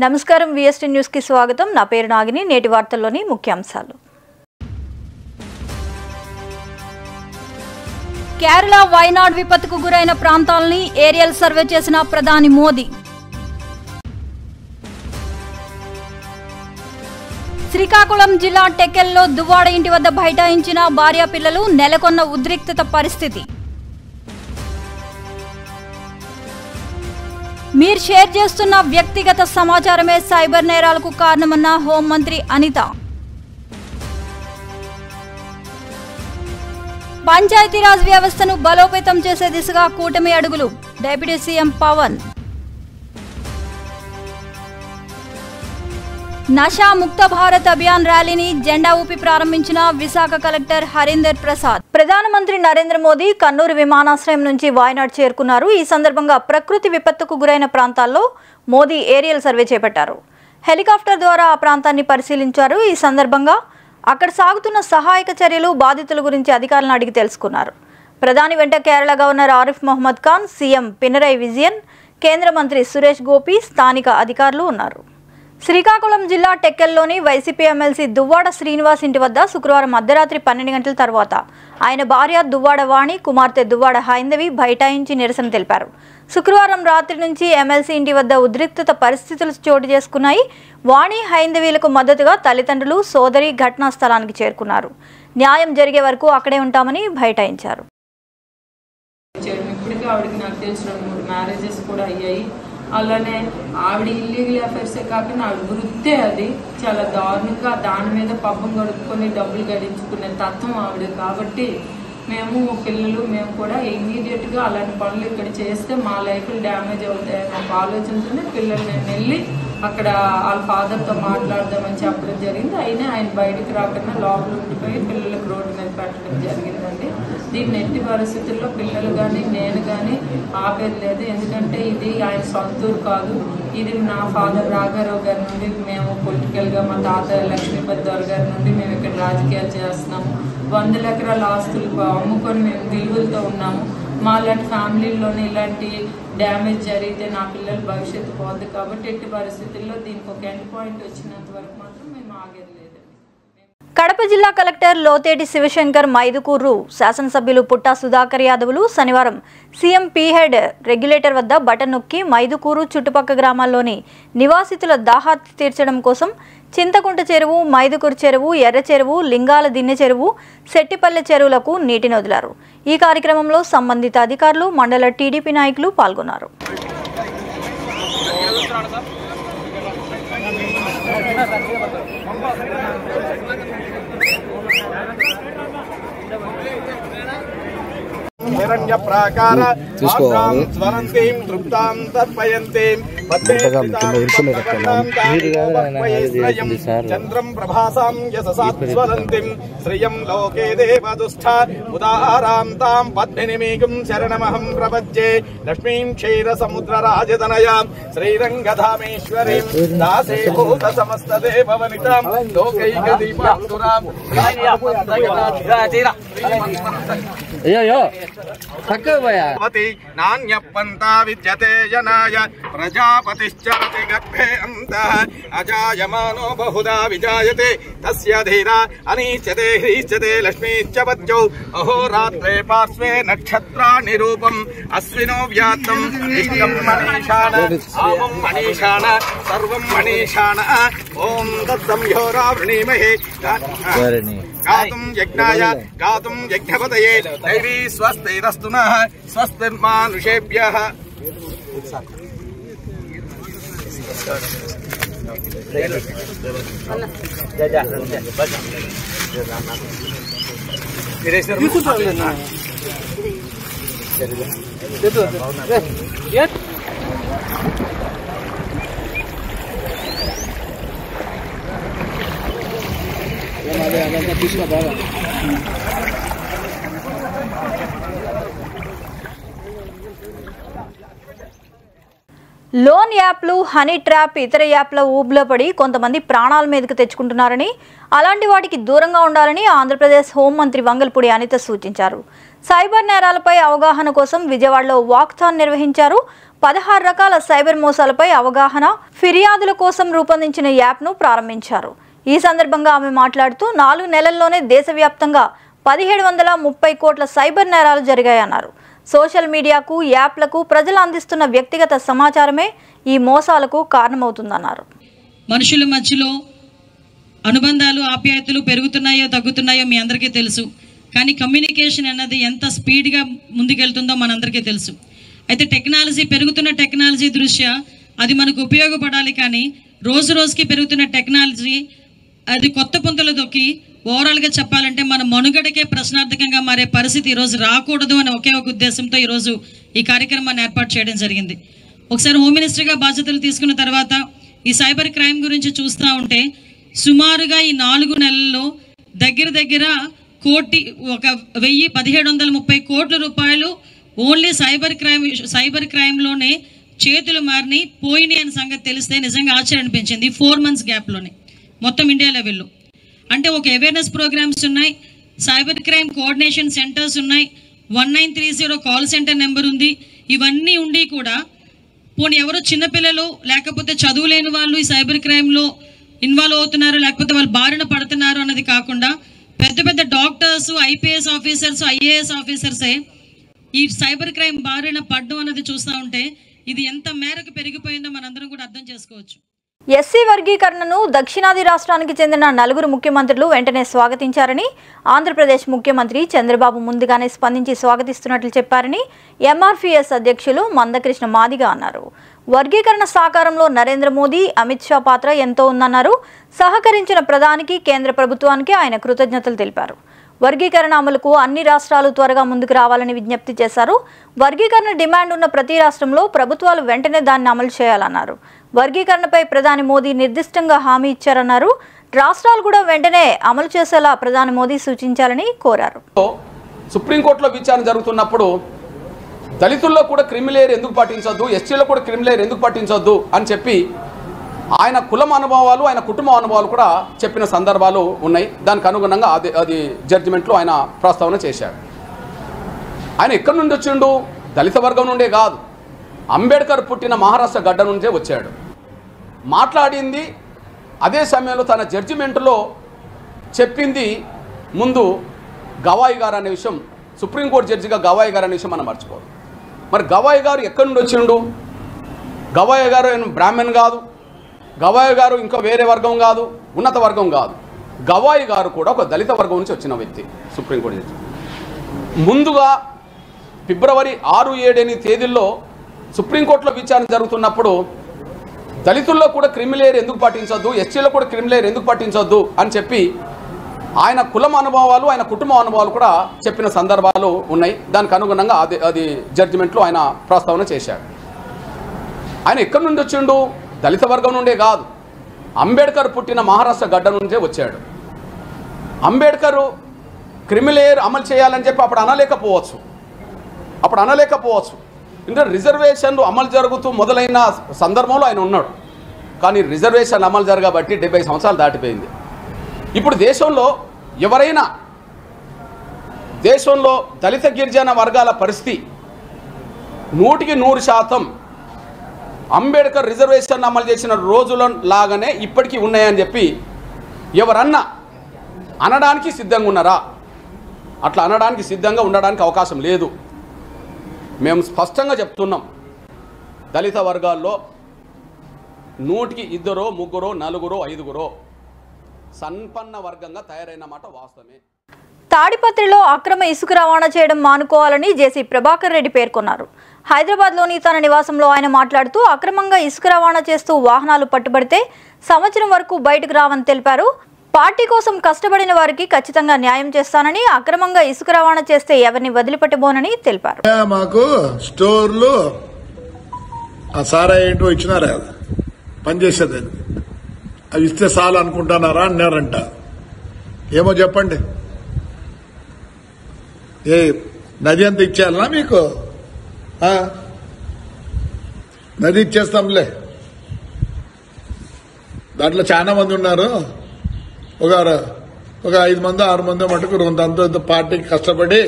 నమస్కారం VST news కి స్వాగతం. నా పేరు నాగిని. నేటి వార్తల్లోని ముఖ్యాంశాలు. కేరళ వైనాడ్ విపత్తుకు గురైన ప్రాంతాలని ఏరియల్ సర్వే చేసిన ప్రధాని మోదీ. శ్రీకాకుళం జిల్లా టెక్కెల్లో దువ్వాడ ఇంటి వద్ద బైఠాయించిన భార్య పిల్లలు, నెలకొన్న ఉద్రిక్తత పరిస్థితి. మీరు షేర్ చేస్తున్న వ్యక్తిగత సమాచారమే సైబర్ నేరాలకు కారణమన్న హోంమంత్రి అనిత. పంచాయతీరాజ్ వ్యవస్థను బలోపేతం చేసే దిశగా కూటమి అడుగులు, డిప్యూటీ సీఎం పవన్. నషా ముక్త భారత్ అభియాన్ ర్యాలీని జెండా ఊపి ప్రారంభించిన విశాఖ కలెక్టర్ హరీందర్ ప్రసాద్. ప్రధానమంత్రి నరేంద్ర మోదీ కన్నూరు విమానాశ్రయం నుంచి వాయనాడ్ చేరుకున్నారు. ఈ సందర్భంగా ప్రకృతి విపత్తుకు గురైన ప్రాంతాల్లో మోదీ ఏరియల్ సర్వే చేపట్టారు. హెలికాప్టర్ ద్వారా ఆ ప్రాంతాన్ని పరిశీలించారు. ఈ సందర్భంగా అక్కడ సాగుతున్న సహాయక చర్యలు, బాధితుల గురించి అధికారులను అడిగి తెలుసుకున్నారు. ప్రధాని వెంట కేరళ గవర్నర్ ఆరిఫ్ మొహమ్మద్ ఖాన్, సీఎం పినరయి విజయన్, కేంద్ర మంత్రి సురేష్ గోపి, స్థానిక అధికారులు ఉన్నారు. శ్రీకాకుళం జిల్లా టెక్కెల్లోని వైసీపీ ఎమ్మెల్సీ దువ్వాడ శ్రీనివాస్ ఇంటి వద్ద శుక్రవారం అర్ధరాత్రి 12 గంటల తర్వాత ఆయన భార్య దువ్వాడ వాణి, కుమార్తె దువ్వాడ హైందవి బైఠాయించి నిరసన తెలిపారు. శుక్రవారం రాత్రి నుంచి ఎమ్మెల్సీ ఇంటి వద్ద ఉద్రిక్తత పరిస్థితులు చోటు చేసుకున్నాయి. వాణి, హైందవీలకు మద్దతుగా తల్లిదండ్రులు, సోదరి ఘటనా స్థలానికి చేరుకున్నారు. న్యాయం జరిగే వరకు అక్కడే ఉంటామని బైఠాయించారు. అలానే ఆవిడ ఇల్లీగల్ అఫైర్సే కాకుండా ఆవిడ వృత్తే అది చాలా దారుణంగా దాని మీద పబ్బం గడుపుకొని డబ్బులు గడించుకునే తత్వం ఆవిడ. కాబట్టి మేము పిల్లలు మేము కూడా ఇమ్మీడియట్గా అలాంటి పనులు ఇక్కడ చేస్తే మా లైఫ్లు డ్యామేజ్ అవుతాయని ఒక ఆలోచనతోనే పిల్లలు మేము వెళ్ళి అక్కడ వాళ్ళ ఫాదర్తో మాట్లాడదామని చెప్పడం జరిగింది. అయినా ఆయన బయటకు రాకుండా లోపల ఉండిపోయి పిల్లలకు రోడ్డు మీద పెట్టడం జరిగిందండి. దీన్ని ఎట్టి పరిస్థితుల్లో పిల్లలు కానీ నేను కానీ ఆపేది లేదు. ఎందుకంటే ఇది ఆయన సొంతూరు కాదు. ఇది నా ఫాదర్ రాఘారావు గారి నుండి మేము పొలిటికల్గా, మా తాత లక్ష్మీపతి దొర గారి నుండి మేము ఇక్కడ రాజకీయాలు చేస్తున్నాము. 100 ఎకరాల ఆస్తులు అమ్ముకొని మేము విలువలతో ఉన్నాము. మా లాంటి ఫ్యామిలీల్లోనే ఇలాంటి డ్యామేజ్ జరిగితే నా పిల్లల భవిష్యత్తు పోద్ది. కాబట్టి ఎట్టి పరిస్థితుల్లో దీనికి ఒక ఎండ్ పాయింట్ వచ్చినంత వరకు మాత్రం మేము ఆగేది లేదండి. కడప జిల్లా కలెక్టర్ లోతేటి శివశంకర్, మైదుకూరు శాసనసభ్యులు పుట్టా సుధాకర్ యాదవులు శనివారం సీఎం పీహెడ్ రెగ్యులేటర్ వద్ద బటన్ నొక్కి మైదుకూరు చుట్టుపక్కల గ్రామాల్లోని నివాసితుల దాహార్తి తీర్చడం కోసం చింతకుంట చెరువు, మైదుకూరు చెరువు, ఎర్ర చెరువు, లింగాల దిన్నె చెరువు, సెట్టిపల్లె చెరువులకు నీటిని వదిలారు. ఈ కార్యక్రమంలో సంబంధిత అధికారులు, మండల టీడీపీ నాయకులు పాల్గొన్నారు. హిరణ్యప్రాకార వాసాం స్వరంతీం తృప్తాం తర్పయంతీం చంద్రం ప్రభాసాం యశసాస్వరంతిం శ్రియం లోకే దేవదుస్థ ఉదారాం తాం పద్మినిమీకం శరణమహం ప్రపద్యే లక్ష్మీం క్షీరసముద్రరాజతనయాం శ్రీరంగధామేశ్వరీం దాసే భూత సమస్తదేవవనితాం లోకైకదీపాంతురాం నాణ్యపంతా విద్యతే జనాయ ప్రజాపతిశ్చరతి గర్భే అంతః అజాయమానో బహుదా విజాయతే తస్య ధీరా అనీచ్యతే హ్రీచ్యతే లక్ష్మీశ్చ పత్యౌ అహోరాత్రే పార్శ్వే నక్షత్రాణి రూపం అశ్వినో వ్యాత్తం ఇష్టం మనీషాణ ఆమం మనీషాణ సర్వం మనీషాణ ఓం తత్సంయోరా వృణీమహే గాతుం యజ్ఞాయ గాతుం యజ్ఞపతయే దైవీ స్వస్తిరస్తు నః స్వస్తిర్మానుషేభ్యః. లోన్ యాప్లు, హనీ ట్రాప్, ఇతర యాప్ల ఊబులో పడి కొంతమంది ప్రాణాల మీదకు తెచ్చుకుంటున్నారని, అలాంటి వాటికి దూరంగా ఉండాలని ఆంధ్రప్రదేశ్ హోంమంత్రి వంగల్పూడి అనిత సూచించారు. సైబర్ నేరాలపై అవగాహన కోసం విజయవాడలో వాక్థాన్ నిర్వహించారు. 16 రకాల సైబర్ మోసాలపై అవగాహన, ఫిర్యాదుల కోసం రూపొందించిన యాప్ను ప్రారంభించారు. ఈ సందర్భంగా ఆమె మాట్లాడుతూ 4 నెలల్లోనే దేశవ్యాప్తంగా 1730 కోట్ల సైబర్ నేరాలు జరిగాయన్నారు. సోషల్ మీడియాకు, యాప్లకు ప్రజలు అందిస్తున్న వ్యక్తిగత సమాచారమే ఈ మోసాలకు కారణమవుతుందన్నారు. మనుషుల మధ్యలో అనుబంధాలు, ఆప్యాయతలు పెరుగుతున్నాయో తగ్గుతున్నాయో మీ అందరికీ తెలుసు. కానీ కమ్యూనికేషన్ అన్నది ఎంత స్పీడ్గా ముందుకెళ్తుందో మనందరికీ తెలుసు. అయితే పెరుగుతున్న టెక్నాలజీ దృష్ట్యా అది మనకు ఉపయోగపడాలి. కానీ రోజు రోజుకి పెరుగుతున్న టెక్నాలజీ అది కొత్త పుంతలు దొక్కి ఓవరాల్గా చెప్పాలంటే మన మనుగడకే ప్రశ్నార్థకంగా మారే పరిస్థితి ఈరోజు రాకూడదు అనే ఒకే ఒక ఉద్దేశంతో ఈరోజు ఈ కార్యక్రమాన్ని ఏర్పాటు చేయడం జరిగింది. ఒకసారి హోమ్ మినిస్టర్గా బాధ్యతలు తీసుకున్న తర్వాత ఈ సైబర్ క్రైమ్ గురించి చూస్తూ ఉంటే సుమారుగా ఈ 4 నెలల్లో దగ్గర 1730 కోట్ల రూపాయలు ఓన్లీ సైబర్ క్రైమ్లోనే చేతులు మారిని పోయినాయి అనే సంగతి తెలిస్తే నిజంగా ఆశ్చర్యం అనిపించింది. 4 మంత్స్ గ్యాప్లోనే మొత్తం ఇండియా లెవెల్లో. అంటే ఒక అవేర్నెస్ ప్రోగ్రామ్స్ ఉన్నాయి, సైబర్ క్రైమ్ కోఆర్డినేషన్ సెంటర్స్ ఉన్నాయి, 1930 కాల్ సెంటర్ నెంబర్ ఉంది. ఇవన్నీ ఉండి కూడా పోనీ ఎవరో చిన్నపిల్లలు లేకపోతే చదువు లేని వాళ్ళు ఈ సైబర్ క్రైమ్లో ఇన్వాల్వ్ అవుతున్నారు, లేకపోతే వాళ్ళు బారిన పడుతున్నారు అన్నది కాకుండా పెద్ద పెద్ద డాక్టర్స్, ఐపీఎస్ ఆఫీసర్స్, ఐఏఎస్ ఆఫీసర్సే ఈ సైబర్ క్రైమ్ బారిన పడడం అన్నది చూస్తూ ఉంటే ఇది ఎంత మేరకు పెరిగిపోయిందో మనందరం కూడా అర్థం చేసుకోవచ్చు. ఎస్సీ వర్గీకరణను దక్షిణాది రాష్ట్రానికి చెందిన 4 ముఖ్యమంత్రులు వెంటనే స్వాగతించారని, ఆంధ్రప్రదేశ్ ముఖ్యమంత్రి చంద్రబాబు ముందుగానే స్పందించి స్వాగతిస్తున్నట్లు చెప్పారని ఎంఆర్పీఎస్ అధ్యక్షులు మందకృష్ణ మాదిగ అన్నారు. వర్గీకరణ సాకారంలో నరేంద్ర మోదీ, అమిత్ షా పాత్ర ఎంతో ఉందన్నారు. సహకరించిన ప్రధానికి, కేంద్ర ప్రభుత్వానికి ఆయన కృతజ్ఞతలు తెలిపారు. వర్గీకరణ అమలుకు అన్ని రాష్ట్రాలు త్వరగా ముందుకు రావాలని విజ్ఞప్తి చేశారు. వర్గీకరణ డిమాండ్ ఉన్న ప్రతి రాష్ట్రంలో ప్రభుత్వాలు వెంటనే దాన్ని అమలు చేయాలన్నారు. వర్గీకరణపై ప్రధాని మోదీ నిర్దిష్టంగా హామీ ఇచ్చారన్నారు. రాష్ట్రాలు కూడా వెంటనే అమలు చేసేలా ప్రధాని మోదీ సూచించాలని కోరారు. సుప్రీంకోర్టులో విచారణ జరుగుతున్నప్పుడు దళితుల్లో కూడా క్రిమిలేయర్ ఎందుకు పాటించొద్దు, ఎస్టీలో కూడా క్రిమిలేయర్ ఎందుకు పాటించొద్దు అని చెప్పి ఆయన కులం అనుభవాలు, ఆయన కుటుంబ అనుభవాలు కూడా చెప్పిన సందర్భాలు ఉన్నాయి. దానికి అనుగుణంగా అది జడ్జిమెంట్లో ఆయన ప్రస్తావన చేశాడు. ఆయన ఎక్కడి నుండి వచ్చిండు? దళిత వర్గం నుండే కాదు, అంబేద్కర్ పుట్టిన మహారాష్ట్ర గడ్డ నుండే వచ్చాడు. మాట్లాడింది అదే సమయంలో తన జడ్జిమెంట్లో చెప్పింది ముందు గవాయి గారు అనే విషయం, సుప్రీంకోర్టు జడ్జిగా గవాయి గారు అనే విషయం మనం మర్చిపోదు. మరి గవాయి గారు ఎక్కడి నుండి వచ్చిండు? గవాయి గారు బ్రాహ్మణ్ కాదు, గవాయి గారు ఇంకా వేరే వర్గం కాదు, ఉన్నత వర్గం కాదు. గవాయి గారు కూడా ఒక దళిత వర్గం నుంచి వచ్చిన వ్యక్తి. సుప్రీంకోర్టు జడ్జి ముందుగా ఫిబ్రవరి 6, 7 తేదీల్లో సుప్రీంకోర్టులో విచారణ జరుగుతున్నప్పుడు దళితుల్లో కూడా క్రిమిలేయర్ ఎందుకు పాటించొద్దు, ఎస్టీలో కూడా క్రిమిలేయర్ ఎందుకు పాటించొద్దు అని చెప్పి ఆయన కులం అనుభవాలు, ఆయన కుటుంబ అనుభవాలు కూడా చెప్పిన సందర్భాలు ఉన్నాయి. దానికి అనుగుణంగా అది జడ్జిమెంట్లో ఆయన ప్రస్తావన చేశాడు. ఆయన ఎక్కడి నుండి వచ్చిండు? దళిత వర్గం నుండే కాదు, అంబేద్కర్ పుట్టిన మహారాష్ట్ర గడ్డ నుండే వచ్చాడు. అంబేద్కర్ క్రిమిలేయర్ అమలు చేయాలని చెప్పి అప్పుడు అనలేకపోవచ్చు. ఎందుకంటే రిజర్వేషన్లు అమలు జరుగుతూ మొదలైన సందర్భంలో ఆయన ఉన్నాడు. కానీ రిజర్వేషన్ అమలు జరగబట్టి 70 సంవత్సరాలు దాటిపోయింది. ఇప్పుడు దేశంలో ఎవరైనా దళిత గిరిజన వర్గాల పరిస్థితి 100% అంబేద్కర్ రిజర్వేషన్ అమలు చేసిన రోజుల లాగానే ఇప్పటికీ ఉన్నాయని చెప్పి ఎవరన్నా అనడానికి సిద్ధంగా ఉన్నారా? అట్లా అనడానికి సిద్ధంగా ఉండడానికి అవకాశం లేదు. మేము స్పష్టంగా చెప్తున్నాం, దళిత వర్గాల్లో 100కి 2, 3, 4, 5 సంపన్న వర్గంగా తయారైన మాట వాస్తవమే. తాడిపత్రిలో అక్రమ ఇసుక రవాణా చేయడం మానుకోవాలని జేసీ ప్రభాకర్ రెడ్డి పేర్కొన్నారు. హైదరాబాద్లోని తన నివాసంలో ఆయన మాట్లాడుతూ అక్రమంగా ఇసుక రవాణా చేస్తూ వాహనాలు పట్టుబడితే సంవత్సరం వరకు బయటకు రావని తెలిపారు. పార్టీ కోసం కష్టపడిన వారికి ఖచ్చితంగా న్యాయం చేస్తానని, అక్రమంగా ఇసుక రవాణా చేస్తే ఎవరిని వదిలిపెట్టబోనని తెలిపారు. మాకు స్టోర్లు సారా ఏంటో ఇచ్చినారా పనిచేసేది, అవి ఇస్తే చాలు అనుకుంటున్నారా అన్నారంట. ఏమో చెప్పండి, ఏ నది అంత ఇచ్చేయాలనా మీకు? నది ఇచ్చేస్తాంలే. దాంట్లో చాలా మంది ఉన్నారు, ఒక 5 మంది 6 మంది మటుకు అంత పార్టీకి కష్టపడి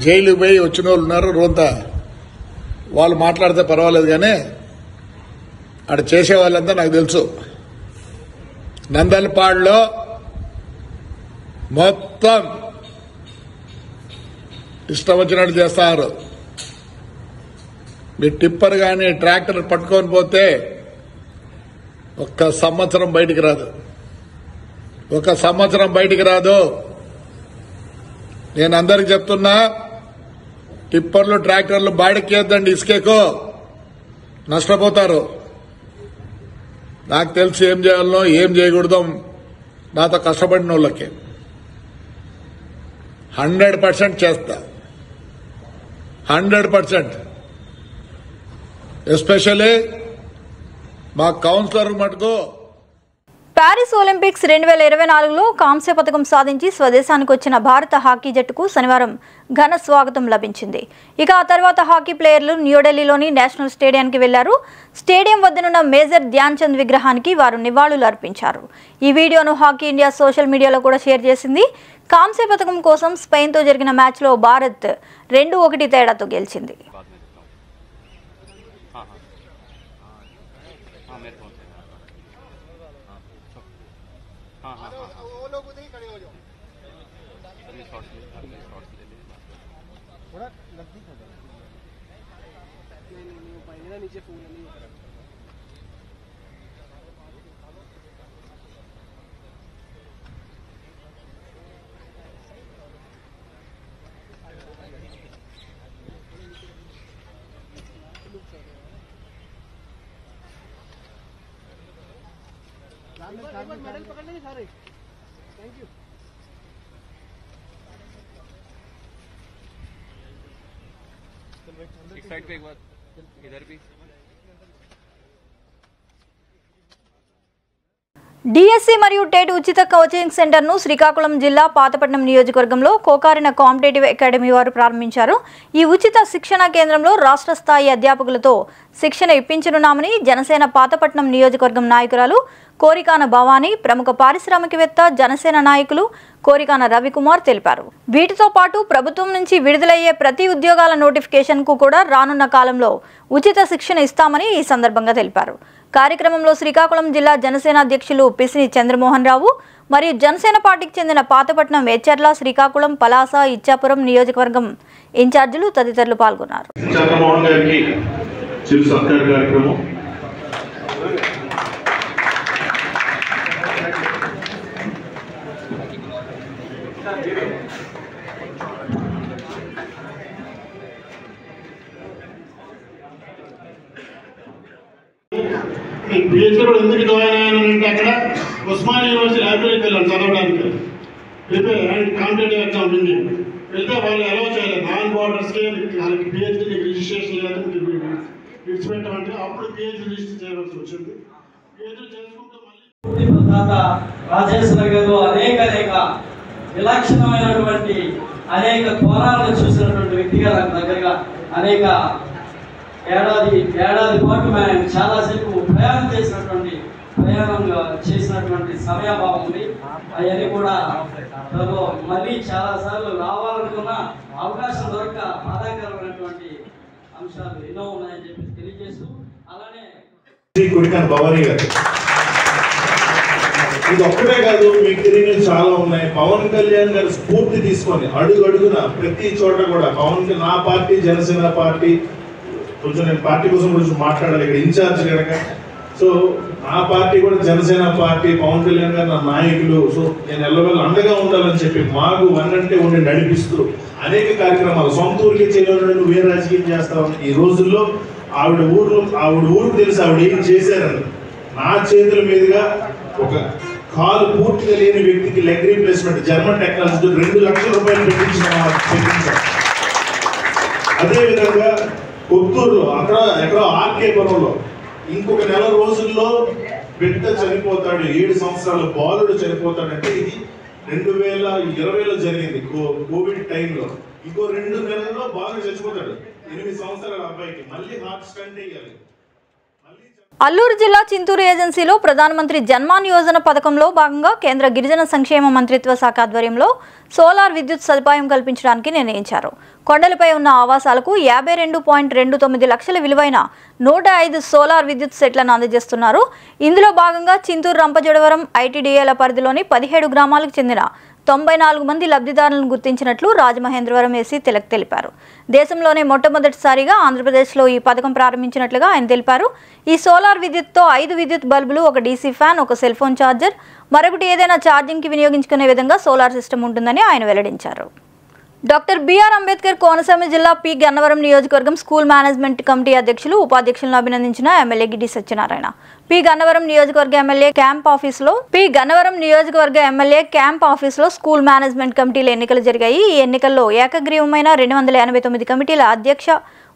జైలు పోయి వచ్చిన వాళ్ళు ఉన్నారు. రోంత వాళ్ళు మాట్లాడితే పర్వాలేదు, కానీ అక్కడ చేసే వాళ్ళంతా నాకు తెలుసు. నందల్పాడులో మొత్తం ఇష్టం వచ్చినట్టు చేస్తారు. మీ టిప్పర్ కానీ ట్రాక్టర్ పట్టుకొని పోతే ఒక్క సంవత్సరం బయటికి రాదు. నేను అందరికి చెప్తున్నా, టిప్పర్లు ట్రాక్టర్లు బాడికేద్దండి, ఇసుకేకో నష్టపోతారు. నాకు తెలిసి ఏం చేయాలనో ఏం చేయకూడదో నాతో కష్టపడిన వాళ్ళకి 100% చేస్తా. 100%. ఎస్పెషల్లీ మా కౌన్సిలర్ మటుకు ప్యారిస్ ఒలింపిక్స్ 2024లో కాంస్య పథకం సాధించి స్వదేశానికి వచ్చిన భారత హాకీ జట్టుకు శనివారం ఘన స్వాగతం లభించింది. ఇక ఆ తర్వాత హాకీ ప్లేయర్లు న్యూఢిల్లీలోని నేషనల్ స్టేడియానికి వెళ్లారు. స్టేడియం వద్దనున్న మేజర్ ధ్యాన్ చంద్ విగ్రహానికి వారు నివాళులు అర్పించారు. ఈ వీడియోను హాకీ ఇండియా సోషల్ మీడియాలో కూడా షేర్ చేసింది. కాంస్య పథకం కోసం స్పెయిన్తో జరిగిన మ్యాచ్లో భారత్ 2-1 తేడాతో గెలిచింది. मेडल पकड़ लेंगे सारे। Thank you. एक साइड पे एक बार इधर भी। డిఎస్సి మరియు టెట్ ఉచిత కోచింగ్ సెంటర్ను శ్రీకాకుళం జిల్లా పాతపట్నం నియోజకవర్గంలో కోకారిన కాంపిటేటివ్ అకాడమీ వారు ప్రారంభించారు. ఈ ఉచిత శిక్షణా కేంద్రంలో రాష్ట్ర స్థాయి అధ్యాపకులతో శిక్షణ ఇప్పించనున్నామని జనసేన పాతపట్నం నియోజకవర్గం నాయకురాలు కోరికాన భవానీ, ప్రముఖ పారిశ్రామికవేత్త జనసేన నాయకులు కోరికాన రవికుమార్ తెలిపారు. వీటితో పాటు ప్రభుత్వం నుంచి విడుదలయ్యే ప్రతి ఉద్యోగాల నోటిఫికేషన్కు కూడా రానున్న కాలంలో ఉచిత శిక్షణ ఇస్తామని ఈ సందర్భంగా తెలిపారు. కార్యక్రమంలో శ్రీకాకుళం జిల్లా జనసేన అధ్యక్షులు పిసిని చంద్రమోహన్ రావు మరియు జనసేన పార్టీకి చెందిన పాతపట్నం, ఎచ్చెర్ల, శ్రీకాకుళం, పలాస, ఇచ్చాపురం నియోజకవర్గం ఇన్ఛార్జీలు తదితరులు పాల్గొన్నారు. పిహెచ్డీ కూడా ఎందుకు జాయిన్ అయ్యానంటే అక్కడ ఉస్మానియా యూనివర్సిటీ లైబ్రరీకి వెళ్ళాను చదవడానికి. కాంపిటేటివ్ ఎగ్జామ్ ఉంది. వెళ్తే వాళ్ళు అలౌ చేయలేదు. నాన్ బార్డర్స్కి వాళ్ళకి పిహెచ్డీ రిజిస్ట్రేషన్ లేదు, విడిచిపెట్టమంటే అప్పుడు పిహెచ్డీ రిజిస్టర్ చేయవలసి వచ్చింది. పిహెచ్డీ చేసుకుంటే మళ్ళీ రాజేశ్వర గారు అనేక విలక్షణమైనటువంటి అనేక కోణాలను చూసినటువంటి వ్యక్తిగా నాకు దగ్గరగా అనేక ఏడాది పాటు మేము చాలాసేపు ప్రయాణం చేసినటువంటి సమయాభావం ఉంది. అవన్నీ కూడా మళ్ళీ చాలాసార్లు రావాలనుకున్న అవకాశం దొరక బాధాకరమైనటువంటి అంశాలు ఎన్నో ఉన్నాయని చెప్పి తెలియజేస్తూ, అలానే కోరికాన భవానీ గారు ఇది ఒక్కటే కాదు, మీకు తెలియని చాలా ఉన్నాయి. పవన్ కళ్యాణ్ గారు స్ఫూర్తి తీసుకొని అడుగున ప్రతి చోట కూడా నా పార్టీ జనసేన పార్టీ, కొంచెం నేను పార్టీ కోసం కొంచెం మాట్లాడాలి ఇక్కడ ఇన్ఛార్జ్ కనుక. సో నా పార్టీ కూడా జనసేన పార్టీ, పవన్ కళ్యాణ్ గారు నా నాయకులు. సో నేను ఎల్లవెల్ల అండగా ఉండాలని చెప్పి మాకు వన్నంటే ఉండి నడిపిస్తూ అనేక కార్యక్రమాలు, సొంత ఊరికి చేయడం నువ్వు ఏ రాజకీయం చేస్తావని ఈ రోజుల్లో ఆవిడ ఊరికి తెలిసి ఆవిడ ఏం చేశారని నా చేతుల మీదుగా ఒక కాలు పూర్తిగా లేని వ్యక్తికి లెగ్ రీప్లేస్మెంట్ జర్మన్ టెక్నాలజీతో 2 లక్షల రూపాయలు పెట్టించారు. అదేవిధంగా కొత్తూరులో ఎక్కడో ఆర్కేపురంలో ఇంకొక నెల రోజుల్లో బిడ్డ చనిపోతాడు, 7 సంవత్సరాల బాలుడు చనిపోతాడంటే ఇది 2020లో జరిగింది కోవిడ్ టైంలో. ఇంకో 2 నెలల్లో బాలుడు చచ్చిపోతాడు, 8 సంవత్సరాల అబ్బాయికి మళ్ళీ హార్ట్ స్టంట్ వేయాలి. అల్లూరు జిల్లా చింతూరు ఏజెన్సీలో ప్రధానమంత్రి జన్మాన్ యోజన పథకంలో భాగంగా కేంద్ర గిరిజన సంక్షేమ మంత్రిత్వ శాఖ ఆధ్వర్యంలో సోలార్ విద్యుత్ సదుపాయం కల్పించడానికి నిర్ణయించారు. కొండలపై ఉన్న ఆవాసాలకు 52.29 లక్షల విలువైన 105 సోలార్ విద్యుత్ సెట్లను అందజేస్తున్నారు. ఇందులో భాగంగా చింతూరు రంపజోడవరం ఐటీడీఏల పరిధిలోని 17 గ్రామాలకు చెందిన 94 మంది లబ్ధిదారులను గుర్తించినట్లు రాజమహేంద్రవరం ఎస్సీ తిలక్ తెలిపారు. దేశంలోనే మొట్టమొదటిసారిగా ఆంధ్రప్రదేశ్లో ఈ పథకం ప్రారంభించినట్లుగా ఆయన తెలిపారు. ఈ సోలార్ విద్యుత్తో 5 విద్యుత్ బల్బులు, ఒక డీసీ ఫ్యాన్, ఒక సెల్ ఫోన్ ఛార్జర్, మరొకటి ఏదైనా ఛార్జింగ్కి వినియోగించుకునే విధంగా సోలార్ సిస్టమ్ ఉంటుందని ఆయన వెల్లడించారు. డాక్టర్ బిఆర్ అంబేద్కర్ కోనసీమ జిల్లా పి గన్నవరం నియోజకవర్గం స్కూల్ మేనేజ్మెంట్ కమిటీ అధ్యక్షులు, ఉపాధ్యక్షులను అభినందించిన ఎమ్మెల్యే గిడ్డి సత్యనారాయణ పి గన్నవరం నియోజకవర్గ ఎమ్మెల్యే క్యాంప్ ఆఫీసులో స్కూల్ మేనేజ్మెంట్ కమిటీల ఎన్నికలు జరిగాయి. ఈ ఎన్నికల్లో ఏకగ్రీవమైన 289 కమిటీల అధ్యక్ష,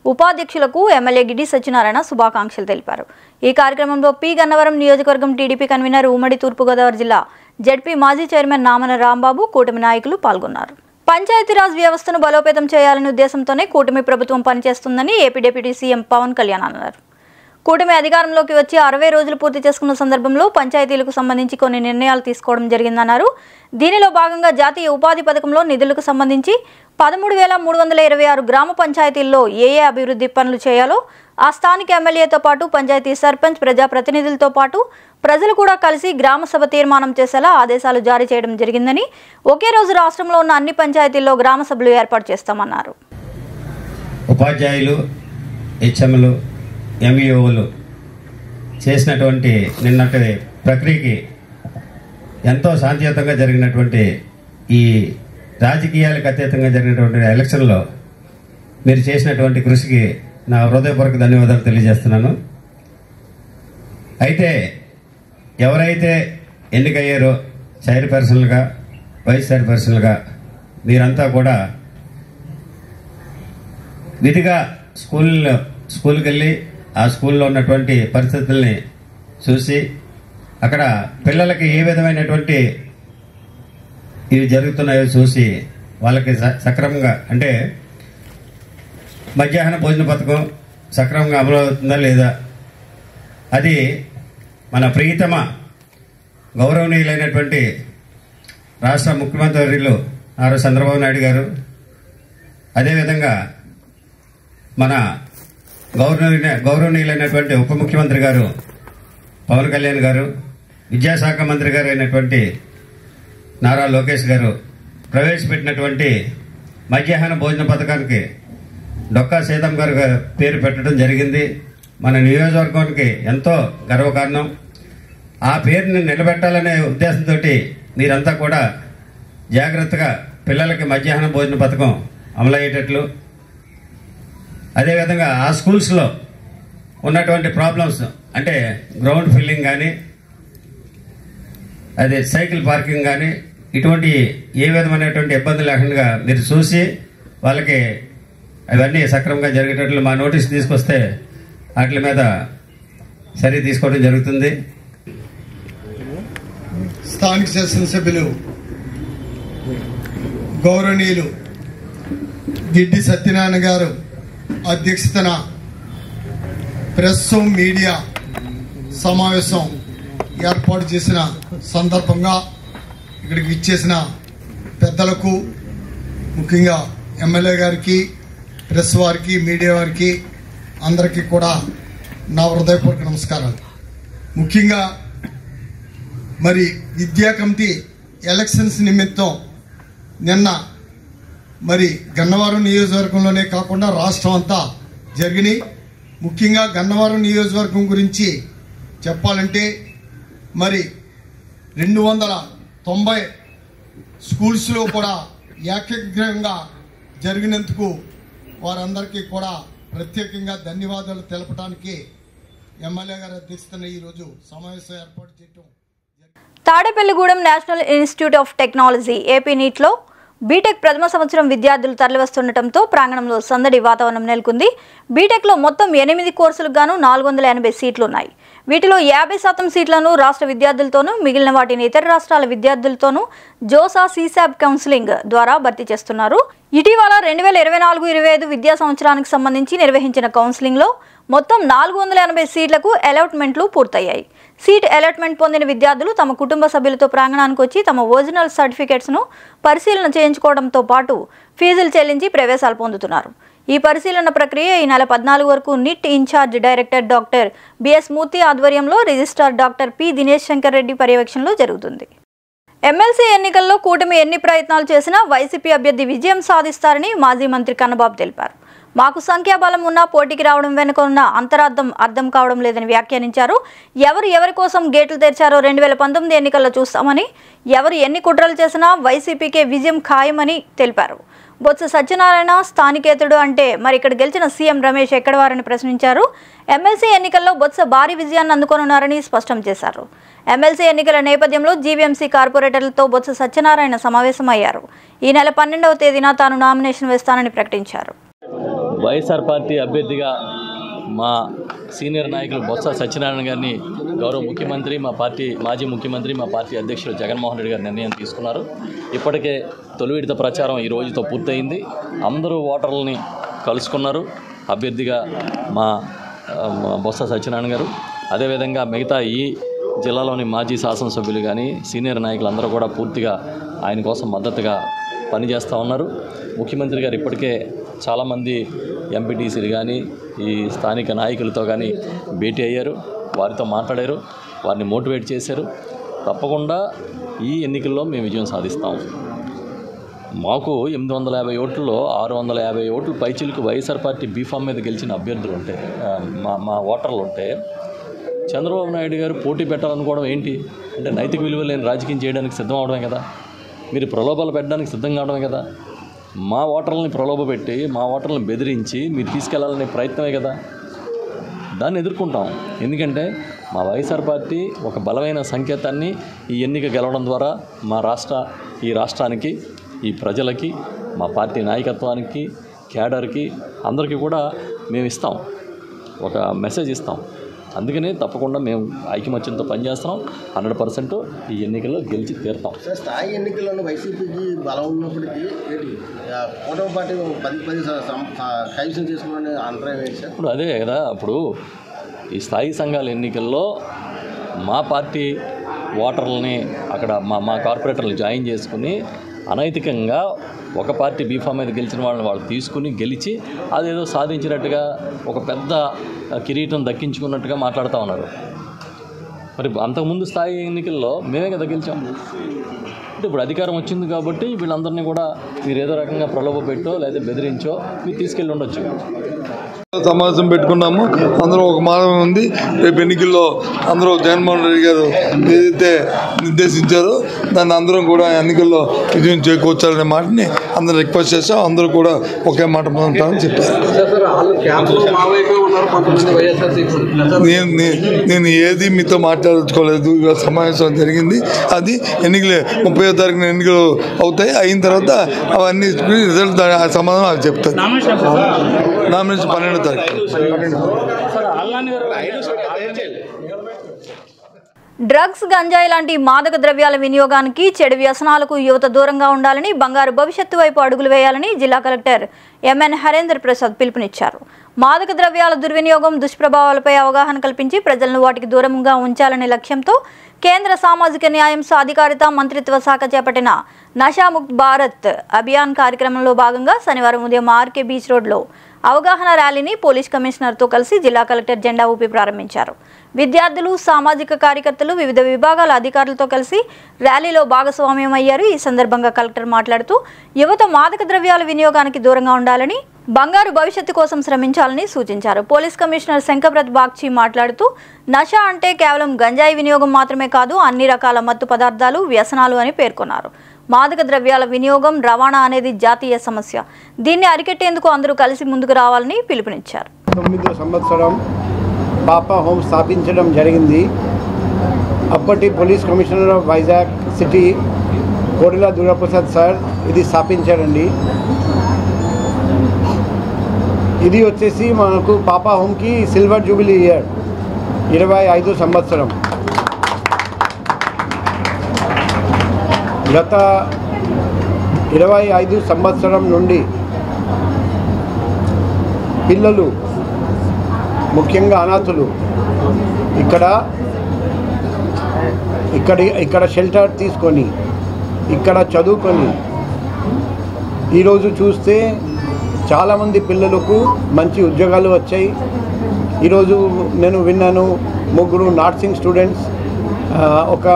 ఉపాధ్యక్షులకు ఎమ్మెల్యే గిడ్డి సత్యనారాయణ శుభాకాంక్షలు తెలిపారు. ఈ కార్యక్రమంలో పి గన్నవరం నియోజకవర్గం టీడీపీ కన్వీనర్, ఉమ్మడి తూర్పుగోదావరి జిల్లా జెడ్పీ మాజీ చైర్మన్ నామన రాంబాబు, కూటమి నాయకులు పాల్గొన్నారు. పంచాయతీరాజ్ వ్యవస్థను బలోపేతం చేయాలనే ఉద్దేశంతోనే కూటమి ప్రభుత్వం పనిచేస్తుందని AP deputy CM Pawan Kalyan అన్నారు. కూటమి అధికారంలోకి వచ్చి 60 రోజులు పూర్తి చేసుకున్న సందర్భంలో పంచాయతీలకు సంబంధించి కొన్ని నిర్ణయాలు తీసుకోవడం జరిగిందన్నారు. దీనిలో భాగంగా జాతీయ ఉపాధి పథకంలో నిధులకు సంబంధించి 13,326 గ్రామ పంచాయతీల్లో ఏ అభివృద్ధి పనులు చేయాలో ఆ స్థానిక ఎమ్మెల్యేతో పాటు పంచాయతీ సర్పంచ్, ప్రజాప్రతినిధులతో పాటు ప్రజలు కూడా కలిసి గ్రామ సభ తీర్మానం చేసేలా ఆదేశాలు జారీ చేయడం జరిగిందని, ఒకే రోజు రాష్ట్రంలో ఉన్న అన్ని పంచాయతీల్లో గ్రామ సభలు ఏర్పాటు చేస్తామన్నారు. ఉపాధ్యాయులు, హెచ్ఎంలు, ఎంఈఓలు చేసినటువంటి నిన్నటి ప్రక్రియకి ఎంతో శాంతియుతంగా జరిగినటువంటి ఈ రాజకీయాలకు అతీతంగా జరిగినటువంటి ఎలక్షన్లో మీరు చేసినటువంటి కృషికి నా హృదయపూర్వక ధన్యవాదాలు తెలియజేస్తున్నాను. అయితే ఎవరైతే ఎన్నికయ్యారో చైర్పర్సన్లుగా, వైస్ చైర్పర్సన్లుగా మీరంతా కూడా విధిగా స్కూల్కి వెళ్ళి ఆ స్కూల్లో ఉన్నటువంటి పరిస్థితుల్ని చూసి అక్కడ పిల్లలకి ఏ విధమైనటువంటి ఇవి జరుగుతున్నాయో చూసి వాళ్ళకి సక్రమంగా, అంటే మధ్యాహ్న భోజన పథకం సక్రమంగా అమలు అవుతుందా లేదా, అది మన ప్రియతమ గౌరవనీయులైనటువంటి రాష్ట్ర ముఖ్యమంత్రులు నారా చంద్రబాబు నాయుడు గారు, అదేవిధంగా మన గౌరవనీయులైనటువంటి ఉప ముఖ్యమంత్రి గారు పవన్ కళ్యాణ్ గారు, విద్యాశాఖ మంత్రి గారు అయినటువంటి నారా లోకేష్ గారు ప్రవేశపెట్టినటువంటి మధ్యాహ్న భోజన పథకానికి డొక్కా సీతమ్మ గారు పేరు పెట్టడం జరిగింది. మన నియోజకవర్గానికి ఎంతో గర్వకారణం. ఆ పేరుని నిలబెట్టాలనే ఉద్దేశంతో మీరంతా కూడా జాగ్రత్తగా పిల్లలకి మధ్యాహ్న భోజన పథకం అమలయ్యేటట్లు, అదేవిధంగా ఆ స్కూల్స్లో ఉన్నటువంటి ప్రాబ్లమ్స్, అంటే గ్రౌండ్ ఫిల్లింగ్ కానీ, అదే సైకిల్ పార్కింగ్ కానీ, ఇటువంటి ఏ విధమైనటువంటి ఇబ్బంది లేకుండా మీరు చూసి వాళ్ళకి అవన్నీ సక్రమంగా జరిగేటట్లు మా నోటీస్ తీసుకొస్తే వాటి మీద చర్య తీసుకోవడం జరుగుతుంది. స్థానిక శాసనసభ్యులు గౌరవనీయులు గిడ్డి సత్యనారాయణ గారు అధ్యక్షతన ప్రెస్ మీడియా సమావేశం ఏర్పాటు చేసిన సందర్భంగా ఇక్కడికి ఇచ్చేసిన పెద్దలకు, ముఖ్యంగా ఎమ్మెల్యే గారికి, ప్రెస్ వారికి, మీడియా వారికి అందరికీ కూడా నా హృదయపూర్వక నమస్కారాలు. ముఖ్యంగా మరి విద్యా కమిటీ ఎలక్షన్స్ నిమిత్తం నిన్న మరి గన్నవరం నియోజకవర్గంలోనే కాకుండా రాష్ట్రం అంతా జరిగినాయి. ముఖ్యంగా గన్నవరం నియోజకవర్గం గురించి చెప్పాలంటే మరి 290 స్కూల్స్లో కూడా ఏకగ్రీవంగా జరిగినందుకు వారందరికీ కూడా ప్రత్యేకంగా ధన్యవాదాలు తెలపడానికి ఎమ్మెల్యే గారి అధ్యక్షతన ఈరోజు సమావేశం ఏర్పాటు చేయటం. Tadepalligudem national institute of technology AP నీట్లో బీటెక్ ప్రథమ సంవత్సరం విద్యార్థులు తరలివస్తుండటంతో ప్రాంగణంలో సందడి వాతావరణం నెలకొంది. బీటెక్లో మొత్తం 8 కోర్సులకు గాను 480 సీట్లున్నాయి. వీటిలో 50% సీట్లను రాష్ట్ర విద్యార్థులతోనూ, మిగిలిన వాటిని ఇతర రాష్ట్రాల విద్యార్థులతోనూ జోసా సీసాబ్ కౌన్సిలింగ్ ద్వారా భర్తీ చేస్తున్నారు. ఇటీవల 2024-25 విద్యా సంవత్సరానికి సంబంధించి నిర్వహించిన కౌన్సిలింగ్లో మొత్తం 480 సీట్లకు అలాట్మెంట్లు పూర్తయ్యాయి. సీట్ అలాట్మెంట్ పొందిన విద్యార్థులు తమ కుటుంబ సభ్యులతో ప్రాంగణానికి వచ్చి తమ ఒరిజినల్ సర్టిఫికెట్స్ను పరిశీలన చేయించుకోవడంతో పాటు ఫీజులు చెల్లించి ప్రవేశాలు పొందుతున్నారు. ఈ పరిశీలన ప్రక్రియ ఈ నెల 14 వరకు NIT incharge director doctor BS Murthy ఆధ్వర్యంలో registrar doctor P Dinesh Shankar Reddy పర్యవేక్షణలో జరుగుతుంది. ఎమ్మెల్సీ ఎన్నికల్లో కూటమి ఎన్ని ప్రయత్నాలు చేసినా వైసీపీ అభ్యర్థి విజయం సాధిస్తారని మాజీ మంత్రి కన్నబాబు తెలిపారు. మాకు సంఖ్యాబలం ఉన్నా పోటీకి రావడం వెనుక ఉన్న అంతరార్థం అర్థం కావడం లేదని వ్యాఖ్యానించారు. ఎవరి కోసం గేట్లు తెరిచారో 2019 ఎన్నికల్లో చూస్తామని, ఎవరు ఎన్ని కుట్రలు చేసినా వైసీపీకే విజయం ఖాయమని తెలిపారు. బొత్స సత్యనారాయణ స్థానికేతుడు అంటే మరి ఇక్కడ గెలిచిన సీఎం రమేష్ ఎక్కడవారని ప్రశ్నించారు. ఎమ్మెల్సీ ఎన్నికల్లో బొత్స భారీ విజయాన్ని అందుకోనున్నారని స్పష్టం చేశారు. ఎమ్మెల్సీ ఎన్నికల నేపథ్యంలో జీవీఎంసీ కార్పొరేటర్లతో బొత్స సత్యనారాయణ సమావేశమయ్యారు. ఈ నెల 12వ తేదీన తాను నామినేషన్ వేస్తానని ప్రకటించారు. వైఎస్ఆర్ పార్టీ అభ్యర్థిగా మా సీనియర్ నాయకులు బొత్స సత్యనారాయణ గారిని గౌరవ ముఖ్యమంత్రి, మా పార్టీ మాజీ ముఖ్యమంత్రి, మా పార్టీ అధ్యక్షులు జగన్మోహన్ రెడ్డి గారు నిర్ణయం తీసుకున్నారు. ఇప్పటికే తొలి విడత ప్రచారం ఈ రోజుతో పూర్తయింది. అందరూ ఓటర్లని కలుసుకున్నారు. అభ్యర్థిగా మా బొత్స సత్యనారాయణ గారు, అదేవిధంగా మిగతా ఈ జిల్లాలోని మాజీ శాసనసభ్యులు కానీ సీనియర్ నాయకులు అందరూ కూడా పూర్తిగా ఆయన కోసం మద్దతుగా పనిచేస్తూ ఉన్నారు. ముఖ్యమంత్రి గారు ఇప్పటికే చాలామంది ఎంపీటీసీలు కానీ ఈ స్థానిక నాయకులతో కానీ భేటీ అయ్యారు, వారితో మాట్లాడారు, వారిని మోటివేట్ చేశారు. తప్పకుండా ఈ ఎన్నికల్లో మేము విజయం సాధిస్తాం. మాకు 850 ఓట్లలో 650 ఓట్లు పైచిలకు వైఎస్ఆర్ పార్టీ బీఫామ్ మీద గెలిచిన అభ్యర్థులు ఉంటే, మా ఓటర్లు ఉంటే, చంద్రబాబు నాయుడు గారు పోటీ పెట్టాలనుకోవడం ఏంటి అంటే నైతిక విలువలు లేని రాజకీయం చేయడానికి సిద్ధం అవడమే కదా, మీరు ప్రలోభాలు పెట్టడానికి సిద్ధం కావడమే కదా, మా ఓటర్లని ప్రలోభపెట్టి మా ఓటర్లను బెదిరించి మీరు తీసుకెళ్లాలనే ప్రయత్నమే కదా. దాన్ని ఎదుర్కొంటాం. ఎందుకంటే మా వైఎస్ఆర్ పార్టీ ఒక బలమైన సంకేతాన్ని ఈ ఎన్నిక గెలవడం ద్వారా ఈ రాష్ట్రానికి, ఈ ప్రజలకి, మా పార్టీ నాయకత్వానికి, క్యాడర్కి అందరికీ కూడా మేము ఇస్తాం, ఒక మెసేజ్ ఇస్తాం. అందుకనే తప్పకుండా మేము ఐకమత్యంతో పనిచేస్తున్నాం. 100% ఈ ఎన్నికల్లో గెలిచి తీరుతాం. స్థాయి ఎన్నికల్లో వైసీపీకి బలం ఉన్నప్పటికీ కూటమి పార్టీ 10 కైవసం చేసుకోవాలని అంతరం ఏంటి సార్? ఇప్పుడు అదే కదా, ఇప్పుడు ఈ స్థాయి సంఘాల ఎన్నికల్లో మా పార్టీ ఓటర్లని అక్కడ మా కార్పొరేటర్లు జాయిన్ చేసుకుని అనైతికంగా ఒక పార్టీ బీఫామ్ మీద గెలిచిన వాళ్ళని వాళ్ళు తీసుకుని గెలిచి అదేదో సాధించినట్టుగా ఒక పెద్ద కిరీటం దక్కించుకున్నట్టుగా మాట్లాడుతూ ఉన్నారు. మరి అంతకుముందు స్థాయి ఎన్నికల్లో మేమే కదా గెలిచాం. అంటే ఇప్పుడు అధికారం వచ్చింది కాబట్టి వీళ్ళందరినీ కూడా మీరు ఏదో రకంగా ప్రలోభ పెట్టో లేదా బెదిరించో మీరు తీసుకెళ్ళి ఉండొచ్చు. సమావేశం పెట్టుకున్నాము. అందరూ ఒక మార్గం ఉంది. రేపు ఎన్నికల్లో అందరూ జగన్మోహన్ రెడ్డి గారు ఏదైతే నిర్దేశించారో దాన్ని అందరం కూడా ఎన్నికల్లో విజయం చేకూర్చాలనే మాటని అందరూ రిక్వెస్ట్ చేశాం. అందరూ కూడా ఒకే మాట ఉంటామని చెప్పారు. నేను ఏది మీతో మాట్లాడుకోలేదు. ఇవాళ సమావేశం జరిగింది. అది ఎన్నికలు 30వ తారీఖున ఎన్నికలు అవుతాయి. అయిన తర్వాత అవన్నీ రిజల్ట్ సమాధానం అవి చెప్తారు. నామినేషన్ 12వ తారీఖు. డ్రగ్స్, గంజాయి లాంటి మాదక ద్రవ్యాల వినియోగానికి, చెడు వ్యసనాలకు యువత దూరంగా ఉండాలని, బంగారు భవిష్యత్తు వైపు అడుగులు వేయాలని జిల్లా కలెక్టర్ ఎంఎన్ హరేందర్ ప్రసాద్ పిలుపునిచ్చారు. మాదక ద్రవ్యాల దుర్వినియోగం, దుష్ప్రభావాలపై అవగాహన కల్పించి ప్రజలను వాటికి దూరంగా ఉంచాలనే లక్ష్యంతో కేంద్ర సామాజిక న్యాయం, సాధికారిత మంత్రిత్వ శాఖ చేపట్టిన నషాముక్త్ భారత్ అభియాన్ కార్యక్రమంలో భాగంగా శనివారం ఉదయం ఆర్కే బీచ్ రోడ్లో అవగాహన ర్యాలీని పోలీస్ కమిషనర్తో కలిసి జిల్లా కలెక్టర్ జెండా ఊపి ప్రారంభించారు. విద్యార్థులు, సామాజిక కార్యకర్తలు, వివిధ విభాగాల అధికారులతో కలిసి ర్యాలీలో భాగస్వామ్యం అయ్యారు. ఈ సందర్భంగా కలెక్టర్ మాట్లాడుతూ యువత మాదక ద్రవ్యాల వినియోగానికి దూరంగా ఉండాలని, బంగారు భవిష్యత్తు కోసం శ్రమించాలని సూచించారు. పోలీస్ కమిషనర్ శంకర్బ్రత్ బాగ్చి మాట్లాడుతూ నషా అంటే కేవలం గంజాయి వినియోగం మాత్రమే కాదు, అన్ని రకాల మత్తు పదార్థాలు, వ్యసనాలు అని పేర్కొన్నారు. మాదక ద్రవ్యాల వినియోగం, రవాణా అనేది జాతీయ సమస్య. దీన్ని అరికట్టేందుకు అందరూ కలిసి ముందుకు రావాలని పిలుపునిచ్చారు. 9వ సంవత్సరం పాపా హోమ్ స్థాపించడం జరిగింది. అప్పటి police commissioner of Vizag city కోడిల దుర్గాప్రసాద్ సార్ ఇది స్థాపించారండి. ఇది వచ్చేసి మనకు పాపా హోమ్కి సిల్వర్ జూబిలీ ఇయర్ 25వ సంవత్సరం. గత 25 సంవత్సరం నుండి పిల్లలు ముఖ్యంగా అనాథులు ఇక్కడ షెల్టర్ తీసుకొని ఇక్కడ చదువుకొని ఈరోజు చూస్తే చాలామంది పిల్లలకు మంచి ఉద్యోగాలు వచ్చాయి. ఈరోజు నేను విన్నాను 3 నర్సింగ్ స్టూడెంట్స్, ఒక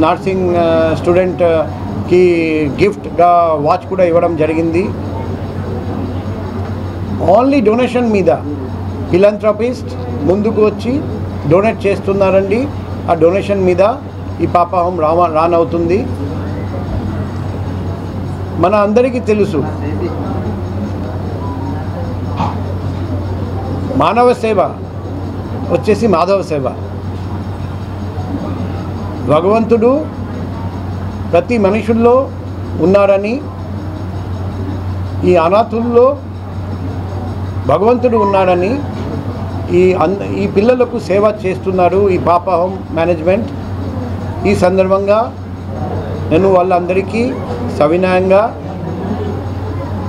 నర్సింగ్ స్టూడెంట్కి గిఫ్ట్గా వాచ్ కూడా ఇవ్వడం జరిగింది. ఓన్లీ డొనేషన్ మీద ఫిలాంథ్రపిస్ట్ ముందుకు వచ్చి డొనేట్ చేస్తున్నారండి. ఆ డొనేషన్ మీద ఈ పాపా హోమ్ రన్ అవుతుంది. మన అందరికీ తెలుసు మానవ సేవ వచ్చేసి మాధవ సేవ. భగవంతుడు ప్రతి మనుషుల్లో ఉన్నారని, ఈ అనాథుల్లో భగవంతుడు ఉన్నాడని ఈ పిల్లలకు సేవ చేస్తున్నారు ఈ పాపా హోమ్ మేనేజ్మెంట్. ఈ సందర్భంగా నేను వాళ్ళందరికీ సవినయంగా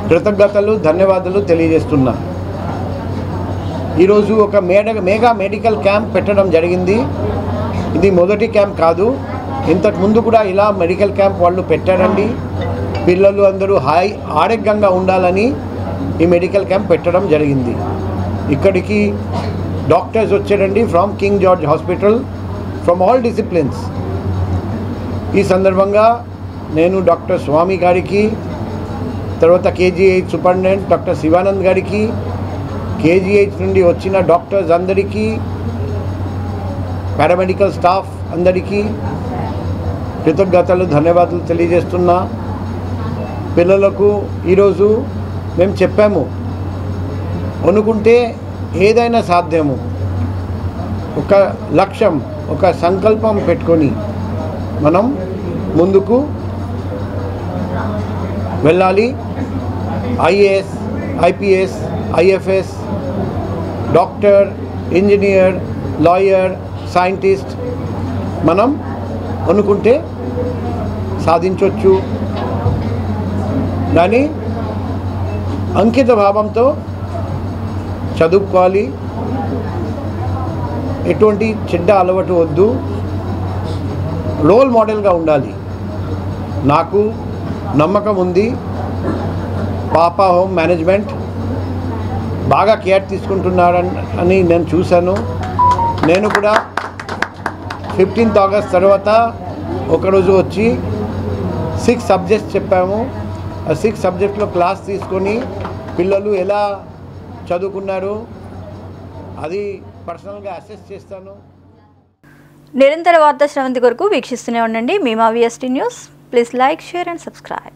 కృతజ్ఞతలు, ధన్యవాదాలు తెలియజేస్తున్నా. ఈరోజు ఒక మెగా మెడికల్ క్యాంప్ పెట్టడం జరిగింది. ఇది మొదటి క్యాంప్ కాదు, ఇంతకు ముందు కూడా ఇలా మెడికల్ క్యాంప్ వాళ్ళు పెట్టారండి. పిల్లలు అందరూ ఆరోగ్యంగా ఉండాలని ఈ మెడికల్ క్యాంప్ పెట్టడం జరిగింది. ఇక్కడికి డాక్టర్స్ వచ్చారండి from king George hospital, from all disciplines. ఈ సందర్భంగా నేను డాక్టర్ స్వామి గారికి, తర్వాత కేజీహెచ్ సూపరింటెండెంట్ డాక్టర్ శివానంద్ గారికి, కేజీహెచ్ నుండి వచ్చిన డాక్టర్స్ అందరికీ, పారామెడికల్ స్టాఫ్ అందరికీ కృతజ్ఞతలు, ధన్యవాదాలు తెలియజేస్తున్నా. పిల్లలకు ఈరోజు మేము చెప్పాము, అనుకుంటే ఏదైనా సాధ్యము. ఒక లక్ష్యం, ఒక సంకల్పం పెట్టుకొని మనం ముందుకు వెళ్ళాలి. IAS, IPS, IFS, doctor, engineer, lawyer, scientist మనం అనుకుంటే సాధించవచ్చు. కానీ అంకిత భావంతో చదువుకోవాలి. ఎటువంటి చెడ్డ అలవాటు వద్దు, రోల్ మోడల్గా ఉండాలి. నాకు నమ్మకం ఉంది, పాపా హోమ్ మేనేజ్మెంట్ బాగా కేర్ తీసుకుంటున్నారని నేను చూశాను. నేను కూడా 15th ఆగస్ట్ తర్వాత ఒకరోజు వచ్చి 6 సబ్జెక్ట్స్ చెప్పాము. ఆ 6 సబ్జెక్ట్లో క్లాస్ తీసుకొని పిల్లలు ఎలా చదువుకున్నారు అది పర్సనల్గా అసెస్ చేస్తాను. నిరంతర వార్తా శ్రవంతి కొరకు వీక్షిస్తూనే ఉండండి. మీమా VST news. Please like, share and subscribe.